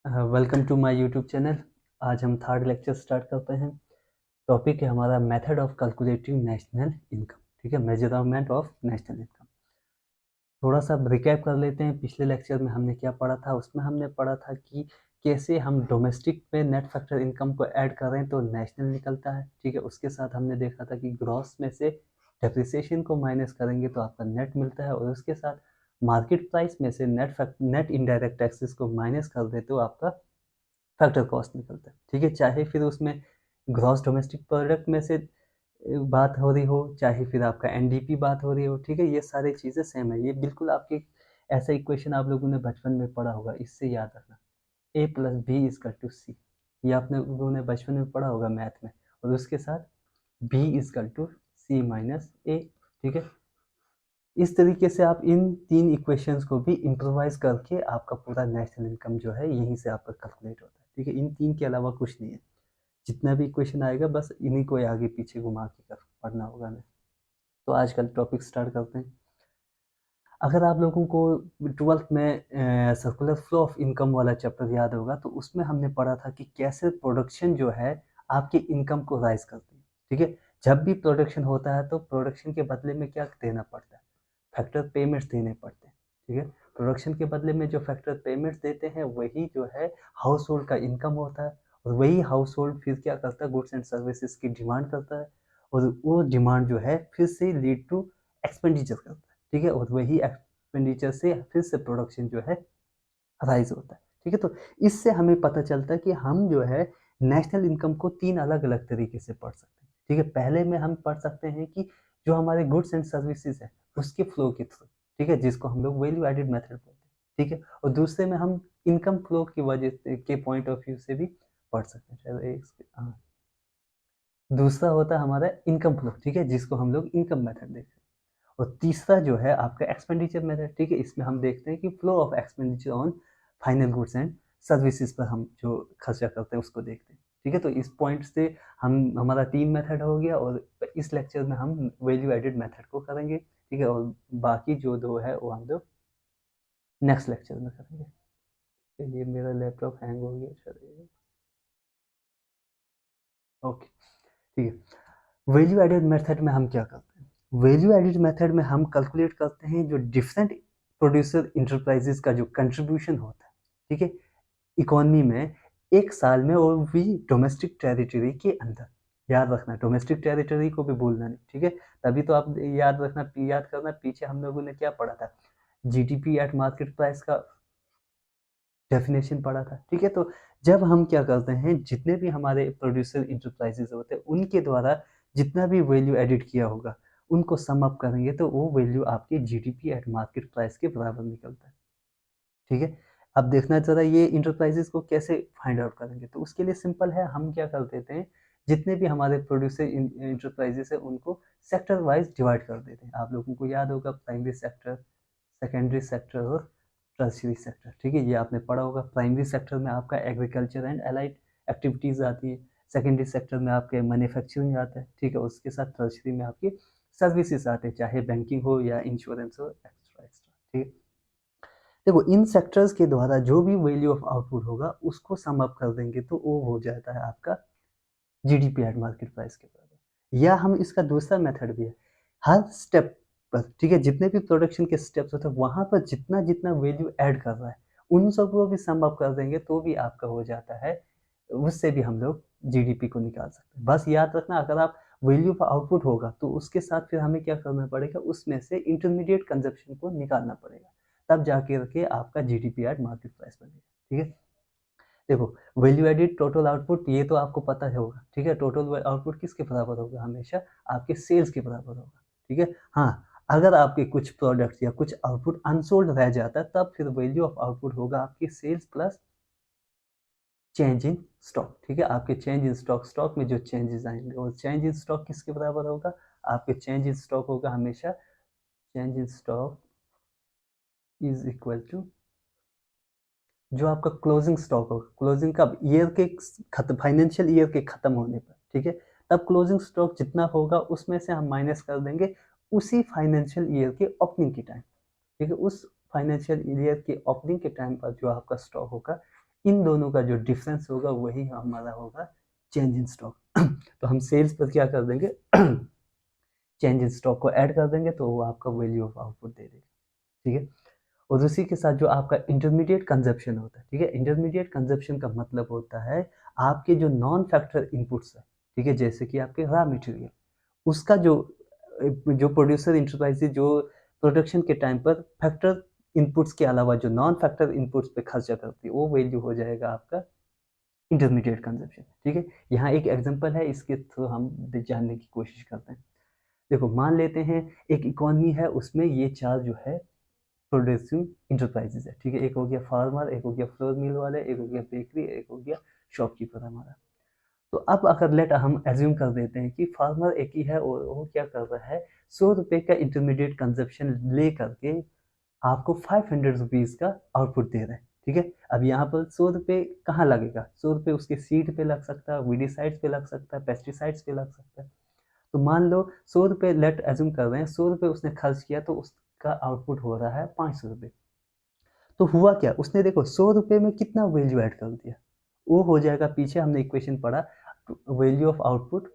Welcome to my YouTube channel. आज हम third lecture start करते हैं। टॉपिक है हमारा method of calculating national income. ठीक है, मेजरमेंट ऑफ नेशनल इनकम। थोड़ा सा रिकैप कर लेते हैं। पिछले लेक्चर में हमने क्या पढ़ा था? उसमें हमने पढ़ा था कि कैसे हम डोमेस्टिक में नेट फैक्टर इनकम को ऐड करें तो नेशनल निकलता है। ठीक है, उसके साथ हमने देखा था कि ग्रॉस में से डेप्रिसिएशन को माइनस करेंगे तो आपका नेट मिलता है, और उसके साथ मार्केट प्राइस में से नेट इनडायरेक्ट टैक्सेस को माइनस कर दे तो आपका फैक्टर कॉस्ट निकलता है। ठीक है, चाहे फिर उसमें ग्रॉस डोमेस्टिक प्रोडक्ट में से बात हो रही हो, चाहे फिर आपका एनडीपी बात हो रही हो। ठीक है, ये सारी चीज़ें सेम है। ये बिल्कुल आपके ऐसा इक्वेशन आप लोगों ने बचपन में पढ़ा होगा, इससे याद रखना a plus B equal to C. ये आपने लोगों ने बचपन में पढ़ा होगा मैथ में, और उसके साथ b equal to C minus A. ठीक है, इस तरीके से आप इन तीन इक्वेशंस को भी इम्प्रोवाइज करके आपका पूरा नेशनल इनकम जो है यहीं से आपका कैलकुलेट होता है। ठीक है, इन तीन के अलावा कुछ नहीं है। जितना भी इक्वेशन आएगा बस इन्हीं को आगे पीछे घुमा के कर पढ़ना होगा हमें। तो आज का टॉपिक स्टार्ट करते हैं। अगर आप लोगों को ट्वेल्थ में सर्कुलर फ्लो ऑफ इनकम वाला चैप्टर याद होगा, तो उसमें हमने पढ़ा था कि कैसे प्रोडक्शन जो है आपके इनकम को राइज करती है। ठीक है, जब भी प्रोडक्शन होता है तो प्रोडक्शन के बदले में क्या देना पड़ता है? फैक्टर पेमेंट्स देने पड़ते हैं। ठीक है, प्रोडक्शन के बदले में जो फैक्टर पेमेंट्स देते हैं वही जो है हाउस होल्ड का इनकम होता है, और वही हाउस होल्ड फिर क्या करता है? गुड्स एंड सर्विसेज की डिमांड करता है, और वो डिमांड जो है फिर से लीड टू एक्सपेंडिचर करता है। ठीक है, और वही एक्सपेंडिचर से फिर से प्रोडक्शन जो है राइज होता है। ठीक है, तो इससे हमें पता चलता है कि हम जो है नेशनल इनकम को तीन अलग अलग तरीके से पढ़ सकते हैं। ठीक है, पहले में हम पढ़ सकते हैं कि जो हमारे गुड्स एंड सर्विसेज है उसके फ्लो के थ्रू। ठीक है, जिसको हम लोग वैल्यू एडेड मेथड बोलते हैं। ठीक है, और दूसरे में हम इनकम फ्लो की वजह से के पॉइंट ऑफ व्यू से भी पढ़ सकते हैं। चलो हाँ, दूसरा होता है हमारा इनकम फ्लो। ठीक है, जिसको हम लोग इनकम मेथड देखते हैं। और तीसरा जो है आपका एक्सपेंडिचर मेथड। ठीक है, इसमें हम देखते हैं कि flow of expenditure on final goods and services पर हम जो खर्चा करते हैं उसको देखते हैं। ठीक है, तो इस पॉइंट से हम हमारा तीन मेथड हो गया, और इस लेक्चर में हम वैल्यू एडेड मेथड को करेंगे। ठीक है, और बाकी जो दो है वो हम लोग नेक्स्ट लेक्चर में करेंगे। ये मेरा लैपटॉप हैंग हो गया, चलिए। ओके, ठीक है। वैल्यू एडेड मेथड में हम क्या करते हैं? वैल्यू एडेड मेथड में हम कैलकुलेट करते हैं जो डिफरेंट प्रोड्यूसर इंटरप्राइजेस का जो कंट्रीब्यूशन होता है। ठीक है, इकोनॉमी में एक साल में, और भी डोमेस्टिक टेरिटरी के अंदर। याद रखना, डोमेस्टिक टेरिटरी को भी भूलना नहीं। ठीक है, तभी तो आप याद रखना, याद करना पीछे हम लोगों ने क्या पढ़ा था? जीडीपी एट मार्केट प्राइस का डेफिनेशन पढ़ा था। ठीक है, तो जब हम क्या करते हैं, जितने भी हमारे प्रोड्यूसर इंटरप्राइजेस होते हैं उनके द्वारा जितना भी वैल्यू एडिट किया होगा उनको सम अप करेंगे तो वो वैल्यू आपके जीडीपी एट मार्केट प्राइस के बराबर निकलता है। ठीक है, अब देखना जरा ये इंटरप्राइजेस को कैसे फाइंड आउट करेंगे। तो उसके लिए सिंपल है, हम क्या कर देते हैं, जितने भी हमारे प्रोड्यूसर इंटरप्राइजेस है उनको सेक्टर वाइज डिवाइड कर देते हैं। आप लोगों को याद होगा प्राइमरी सेक्टर, सेकेंडरी सेक्टर और टर्शियरी सेक्टर। ठीक है, ये आपने पढ़ा होगा। प्राइमरी सेक्टर में आपका एग्रीकल्चर एंड एलाइड एक्टिविटीज़ आती है, सेकेंडरी सेक्टर में आपके मैन्युफैक्चरिंग आता है। ठीक है, उसके साथ टर्शियरी में आपकी सर्विसेज आते हैं, चाहे बैंकिंग हो या इंश्योरेंस हो, एक्स्ट्रा एक्स्ट्रा। ठीक है, देखो इन सेक्टर्स के द्वारा जो भी वैल्यू ऑफ आउटपुट होगा उसको सम अप कर देंगे तो वो हो जाता है आपका जीडीपी एट मार्केट प्राइस के बराबर। या हम इसका दूसरा मेथड भी है, हर स्टेप पर, ठीक है, जितने भी प्रोडक्शन के स्टेप्स होते हैं वहां पर जितना जितना वैल्यू ऐड कर रहा है उन सबको भी सम अप कर देंगे तो भी आपका हो जाता है। उससे भी हम लोग जीडीपी को निकाल सकते हैं। बस याद रखना, अगर आप वैल्यू ऑफ आउटपुट होगा तो उसके साथ फिर हमें क्या करना पड़ेगा, उसमें से इंटरमीडिएट कंजप्शन को निकालना पड़ेगा, तब जाके रखे आपका जीडीपी एट मार्केट प्राइस बनेगा। ठीक है, देखो वैल्यू एडिड टोटल आउटपुट ये तो आपको पता है होगा। ठीक है, टोटल आउटपुट किसके बराबर होगा? हमेशा आपके सेल्स के बराबर होगा। ठीक है, हाँ, अगर आपके कुछ प्रोडक्ट्स या कुछ आउटपुट अनसोल्ड रह जाता है तब फिर वैल्यू ऑफ आउटपुट होगा आपकी sales plus change in stock. ठीक है, आपके चेंज इन स्टॉक, स्टॉक में जो चेंजेस आएंगे और चेंज इन स्टॉक किसके बराबर होगा? आपके चेंज इन स्टॉक होगा हमेशा change in stock is equal to जो आपका क्लोजिंग स्टॉक होगा। क्लोजिंग कब? ईयर के खत्म, फाइनेंशियल ईयर के खत्म होने पर। ठीक है, तब क्लोजिंग स्टॉक जितना होगा उसमें से हम माइनस कर देंगे उसी फाइनेंशियल ईयर के ओपनिंग के टाइम। ठीक है, उस फाइनेंशियल ईयर के ओपनिंग के टाइम पर जो आपका स्टॉक होगा इन दोनों का जो डिफरेंस होगा वही हमारा होगा चेंज इन स्टॉक। तो हम सेल्स पर क्या कर देंगे, चेंज इन स्टॉक को ऐड कर देंगे तो वो आपका वैल्यू ऑफ आउटपुट दे देगा, ठीक है। और उसी के साथ जो आपका इंटरमीडिएट कंजप्शन होता है, ठीक है, इंटरमीडिएट कंजप्शन का मतलब होता है आपके जो नॉन फैक्टर इनपुट्स है, ठीक है, जैसे कि आपके रॉ मटेरियल, उसका जो प्रोड्यूसर इंटरप्राइजेज जो प्रोडक्शन के टाइम पर फैक्टर इनपुट्स के अलावा जो नॉन फैक्टर इनपुट्स पे खर्चा करती है, वो वैल्यू हो जाएगा आपका इंटरमीडिएट कंजप्शन, ठीक है। यहाँ एक एग्जांपल है, इसके थ्रू हम जानने की कोशिश करते हैं। देखो मान लेते हैं एक इकोनॉमी है, उसमें ये चार जो है प्रोड्यूसिंग इंटरप्राइजेज है, ठीक है। एक हो गया फार्मर, एक हो गया फ्लोर मिल वाले, एक हो गया बेकरी, एक हो गया शॉपकीपर हमारा। तो अब अगर लेट हम एज्यूम कर देते हैं कि फार्मर एक ही है और वो क्या कर रहा है, 100 रुपये का इंटरमीडिएट कंजप्शन ले करके आपको 500 रुपीज़ का आउटपुट दे रहा है, ठीक है। अब यहाँ पर 100 रुपये कहाँ लगेगा, 100 रुपये उसके सीड पे लग सकता है, वीडिसाइड्स पे लग सकता है, पेस्टिसाइड्स पे लग सकता है। तो मान लो 100 रुपये लेट एज्यूम कर रहे हैं, 100 रुपये उसने खर्च किया तो उसका आउटपुट हो रहा है 500 रुपये। तो हुआ क्या, उसने देखो 100 रुपये में कितना वैल्यू ऐड कर दिया, वो हो जाएगा, पीछे हमने इक्वेशन पढ़ा, value of output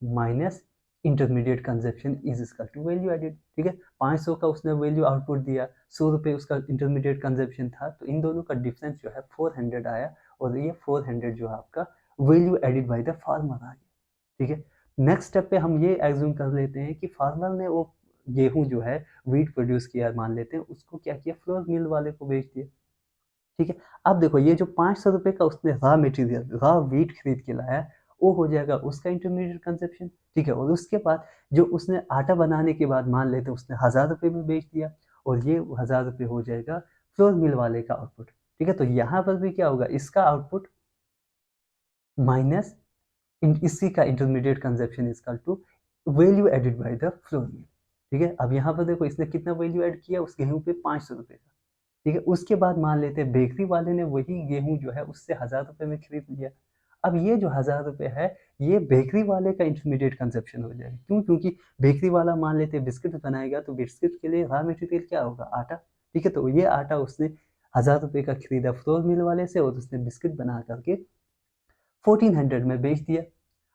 minus intermediate consumption is equal to value added, ठीक है। 500 का उसने वैल्यू आउटपुट दिया, 100 रुपये उसका इंटरमीडिएट कंजप्शन था, तो इन दोनों का डिफरेंस जो है 400 आया, और ये 400 जो है आपका value added by the farmer आ गया, ठीक है। नेक्स्ट स्टेप पे हम ये एज्यूम कर लेते हैं कि फार्मर ने वो गेहूं जो है वीट प्रोड्यूस किया, मान लेते हैं, उसको क्या किया, फ्लोर मिल वाले को बेच दिया, ठीक है। अब देखो ये जो 500 रुपये का उसने रॉ मटेरियल रॉ वीट खरीद के लाया, वो हो जाएगा उसका इंटरमीडिएट कंजप्शन, ठीक है। और उसके बाद जो उसने आटा बनाने के बाद मान लेते हैं उसने 1000 रुपये में बेच दिया, और ये 1000 रुपये हो जाएगा फ्लोर मिल वाले का आउटपुट, ठीक है। तो यहाँ पर भी क्या होगा, इसका आउटपुट माइनस इसी का intermediate consumption equal to value added by the flour mill, ठीक है। अब यहाँ पर देखो इसने कितना वैल्यू ऐड किया उस गेहूं पे, 500 रुपये का, ठीक है। उसके बाद मान लेते हैं बेकरी वाले ने वही गेहूं जो है उससे 1000 रुपये में खरीद लिया। अब ये जो 1000 रुपये है, ये बेकरी वाले का इंटरमीडिएट कंजप्शन हो जाएगा, क्यों, क्योंकि बेकरी वाला मान लेते हैं बिस्किट बनाएगा, तो बिस्किट के लिए रॉ मटेरियल क्या होगा, आटा, ठीक है। तो ये आटा उसने 1000 रुपये का खरीदा फ्लोर मिल वाले से, और उसने बिस्किट बना करके 1400 में बेच दिया।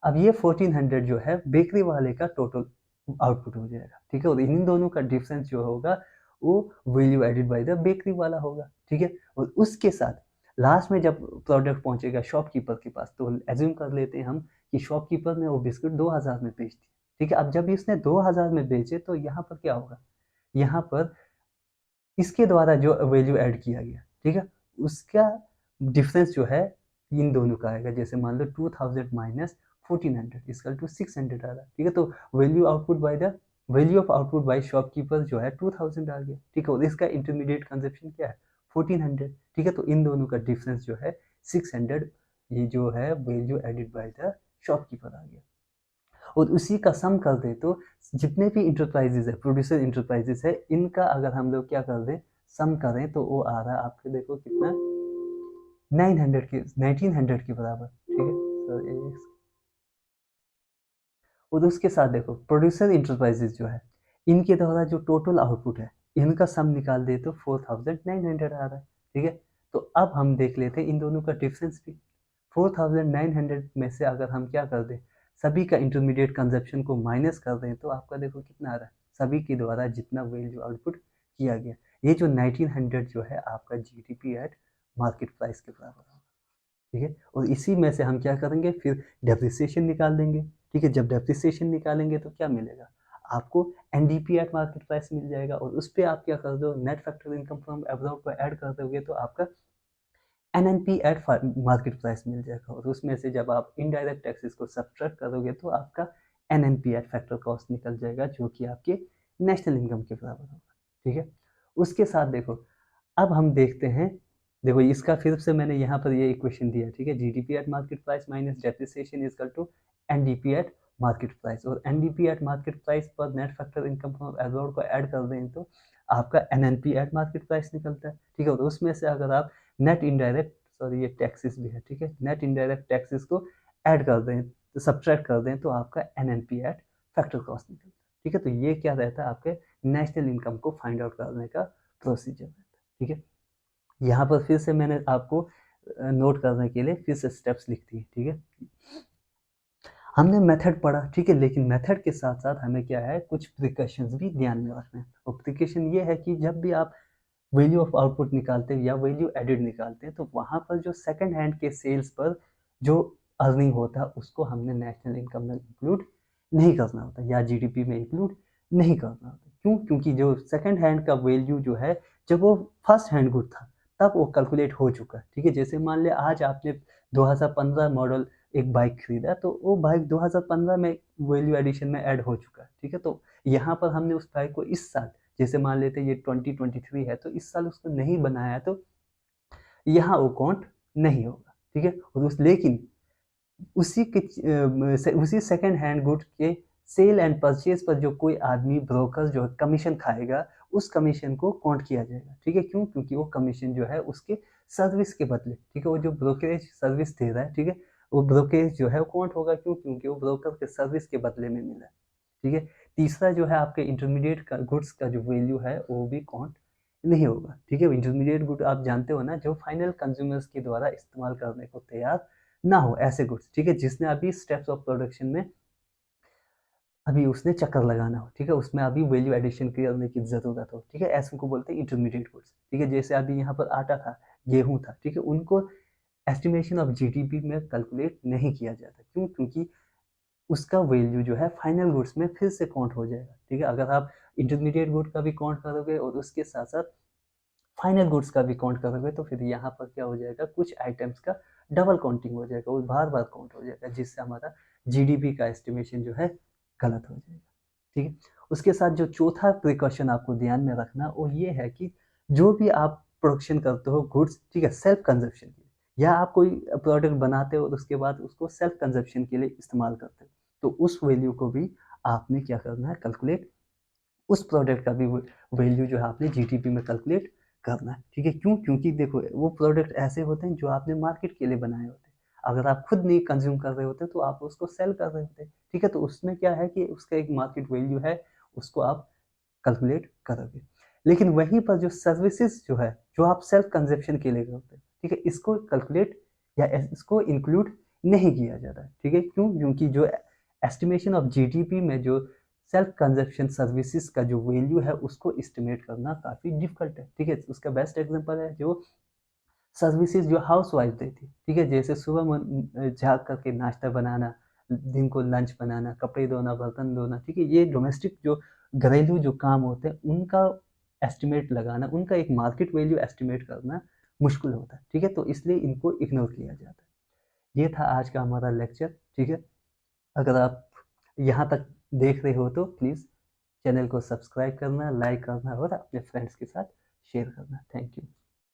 अब ये 1400 जो है बेकरी वाले का टोटल आउटपुट हो जाएगा, ठीक है। और इन दोनों का डिफरेंस जो होगा वो value added by the bakery वाला होगा, ठीक है। और उसके साथ लास्ट में जब प्रोडक्ट पहुंचेगा शॉपकीपर के पास, तो एज्यूम कर लेते हैं हम कि शॉपकीपर ने वो बिस्कुट 2000 में बेच दिए, ठीक है। अब जब इसने 2000 में बेचे तो यहाँ पर क्या होगा, यहाँ पर इसके द्वारा जो वैल्यू ऐड किया गया, ठीक है, उसका डिफरेंस जो है इन दोनों का आएगा। जैसे मान लो 2000 माइनस 1400 इक्वल टू 600 आ रहा है, ठीक है। तो value of output by shopkeeper जो है 2000 आ गया, ठीक है। और इसका इंटरमीडिएट कंजप्शन क्या है, 1400, ठीक है। तो इन दोनों का डिफरेंस जो है 600, ये जो है value added by the shopkeeper आ गया। और उसी का सम कर दे तो जितने भी इंटरप्राइजेज है, प्रोड्यूसर इंटरप्राइजेज है, इनका अगर हम लोग क्या कर दें, सम करें, तो वो आ रहा है आपके, देखो कितना, 900 के 1900 के बराबर, ठीक है। और उसके साथ देखो प्रोड्यूसर इंटरप्राइजेज जो है, इनके द्वारा जो टोटल आउटपुट है, इनका सम निकाल दे तो 4900 आ रहा है, ठीक है। तो अब हम देख लेते हैं इन दोनों का डिफरेंस भी। 4900 में से अगर हम क्या कर दें, सभी का इंटरमीडिएट कंजप्शन को माइनस कर दें, तो आपका देखो कितना आ रहा है, सभी के द्वारा जितना वैल्यू आउटपुट किया गया, ये जो 1900 जो है आपका जीडीपी एट मार्केट प्राइस के बराबर होगा, ठीक है। और इसी में से हम क्या करेंगे, फिर डेप्रिसिएशन निकाल देंगे, ठीक है। जब डेप्रिसिएशन निकालेंगे तो क्या मिलेगा आपको, एनडीपी एट मार्केट प्राइस मिल जाएगा, और उस पर आप क्या कर दो, net factor income from abroad को ऐड कर दोगे तो आपका एनएनपी एट मार्केट प्राइस मिल जाएगा। और उसमें से जब आप इनडायरेक्ट टैक्सेस को सब्ट्रैक्ट करोगे तो आपका एनएनपी एट फैक्टर कॉस्ट निकल जाएगा, जो कि आपके नेशनल इनकम के बराबर होगा, ठीक है। उसके साथ देखो अब हम देखते हैं, देखो इसका फिर से मैंने यहाँ पर ये इक्वेशन दिया, ठीक है। GDP at market price minus depreciation is equal to NDP at market price, और एनडीपी एट मार्केट प्राइस पर net factor income from abroad को ऐड कर दें तो आपका एनएनपी एट मार्केट प्राइस निकलता है, ठीक है। और उसमें से अगर आप नेट इनडायरेक्ट, सॉरी ये टैक्सेस भी है, ठीक है, नेट इनडायरेक्ट टैक्सेस को ऐड कर दें, तो सब्ट्रैक्ट कर दें, तो आपका एनएनपी एट फैक्टर कॉस्ट निकलता है, ठीक है। तो ये क्या रहता है, आपके नेशनल इनकम को फाइंड आउट करने का प्रोसीजर रहता है, ठीक है। यहाँ पर फिर से मैंने आपको नोट करने के लिए फिर से स्टेप्स लिखती है, ठीक है। हमने मेथड पढ़ा, ठीक है, लेकिन मेथड के साथ साथ हमें क्या है, कुछ प्रिकॉशंस भी ध्यान में रखना है। और प्रिकॉशन ये है कि जब भी आप वैल्यू ऑफ आउटपुट निकालते हैं या वैल्यू एडिड निकालते हैं, तो वहाँ पर जो सेकंड हैंड के सेल्स पर जो अर्निंग होता है उसको हमने नेशनल इनकम में इंक्लूड नहीं करना होता या जीडीपी में इंक्लूड नहीं करना होता। क्यों? क्योंकि जो सेकंड हैंड का वैल्यू जो है, जब वो फर्स्ट हैंड गुड था तब वो कैलकुलेट हो चुका है, ठीक है। जैसे मान लिया आज आपने 2015 मॉडल एक बाइक खरीदा, तो वो बाइक 2015 में वैल्यू एडिशन में ऐड हो चुका है, ठीक है। तो यहाँ पर हमने उस बाइक को इस साल, जैसे मान लेते हैं ये 2023 है, तो इस साल उसको नहीं बनाया, तो यहाँ वो काउंट नहीं होगा, ठीक है। और लेकिन उसी सेकंड हैंड गुड के सेल एंड परचेज पर जो कोई आदमी ब्रोकर जो कमीशन खाएगा, उस कमीशन को काउंट किया जाएगा, ठीक है। क्यों? क्योंकि वो कमीशन जो है उसके सर्विस के बदले, ठीक है, वो जो ब्रोकरेज सर्विस दे रहा है, ठीक है, वो ब्रोकरेज जो है वो काउंट होगा। क्यों? क्योंकि वो ब्रोकर के सर्विस के बदले में मिला है, ठीक है। तीसरा जो है आपके इंटरमीडिएट का गुड्स का जो वैल्यू है वो भी काउंट नहीं होगा, ठीक है। इंटरमीडिएट गुड आप जानते हो ना, जो फाइनल कंज्यूमर्स के द्वारा इस्तेमाल करने को तैयार ना हो, ऐसे गुड्स, ठीक है, जिसने अभी स्टेप्स ऑफ प्रोडक्शन में अभी उसने चक्कर लगाना हो, ठीक है, उसमें अभी वैल्यू एडिशन करने की ज़रूरत हो, ठीक है, ऐसे को बोलते हैं इंटरमीडिएट गुड्स, ठीक है। जैसे अभी यहाँ पर आटा था, गेहूँ था, ठीक है, उनको एस्टिमेशन ऑफ जीडीपी में कैलकुलेट नहीं किया जाता। क्यों? क्योंकि उसका वैल्यू जो है फाइनल गुड्स में फिर से काउंट हो जाएगा, ठीक है। अगर आप इंटरमीडिएट गुड का भी काउंट करोगे और उसके साथ साथ फाइनल गुड्स का भी काउंट करोगे, तो फिर यहाँ पर क्या हो जाएगा, कुछ आइटम्स का डबल काउंटिंग हो जाएगा, वो बार बार काउंट हो जाएगा, जिससे हमारा जीडीपी का एस्टिमेशन जो है गलत हो जाएगा, ठीक है। उसके साथ जो चौथा प्रिकॉशन आपको ध्यान में रखना वो ये है कि जो भी आप प्रोडक्शन करते हो गुड्स, ठीक है, सेल्फ कंजप्शन के लिए, या आप कोई प्रोडक्ट बनाते हो और उसके बाद उसको सेल्फ कंजप्शन के लिए इस्तेमाल करते हो, तो उस वैल्यू को भी आपने क्या करना है, कैलकुलेट, उस प्रोडक्ट का भी वैल्यू जो है आपने जीडीपी में कैलकुलेट करना है, ठीक है। क्यों? क्योंकि देखो वो प्रोडक्ट ऐसे होते हैं जो आपने मार्केट के लिए बनाए होते हैं। अगर आप खुद नहीं कंज्यूम कर रहे होते तो आप उसको सेल कर रहे होते, ठीक है। तो उसमें क्या है कि उसका एक मार्केट वैल्यू है, उसको आप कैलकुलेट करोगे। लेकिन वहीं पर जो सर्विसेज जो है, जो आप सेल्फ कंजप्शन के लिए करते हैं, ठीक है, इसको कैलकुलेट या इसको इंक्लूड नहीं किया जाता है, ठीक है। क्यों? क्योंकि जो एस्टिमेशन ऑफ जीडीपी में जो सेल्फ कंजप्शन सर्विसेज का जो वैल्यू है उसको एस्टिमेट करना काफ़ी डिफिकल्ट है, ठीक है। उसका बेस्ट एग्जांपल है जो सर्विसेज जो हाउस वाइफ देती, ठीक है, जैसे सुबह जाग करके नाश्ता बनाना, दिन को लंच बनाना, कपड़े धोना, बर्तन धोना, ठीक है, ये डोमेस्टिक जो घरेलू जो काम होते हैं उनका एस्टिमेट लगाना, उनका एक मार्केट वैल्यू एस्टिमेट करना मुश्किल होता है, ठीक है। तो इसलिए इनको इग्नोर किया जाता है। ये था आज का हमारा लेक्चर, ठीक है। अगर आप यहाँ तक देख रहे हो तो प्लीज़ चैनल को सब्सक्राइब करना, लाइक करना और अपने फ्रेंड्स के साथ शेयर करना। Thank you.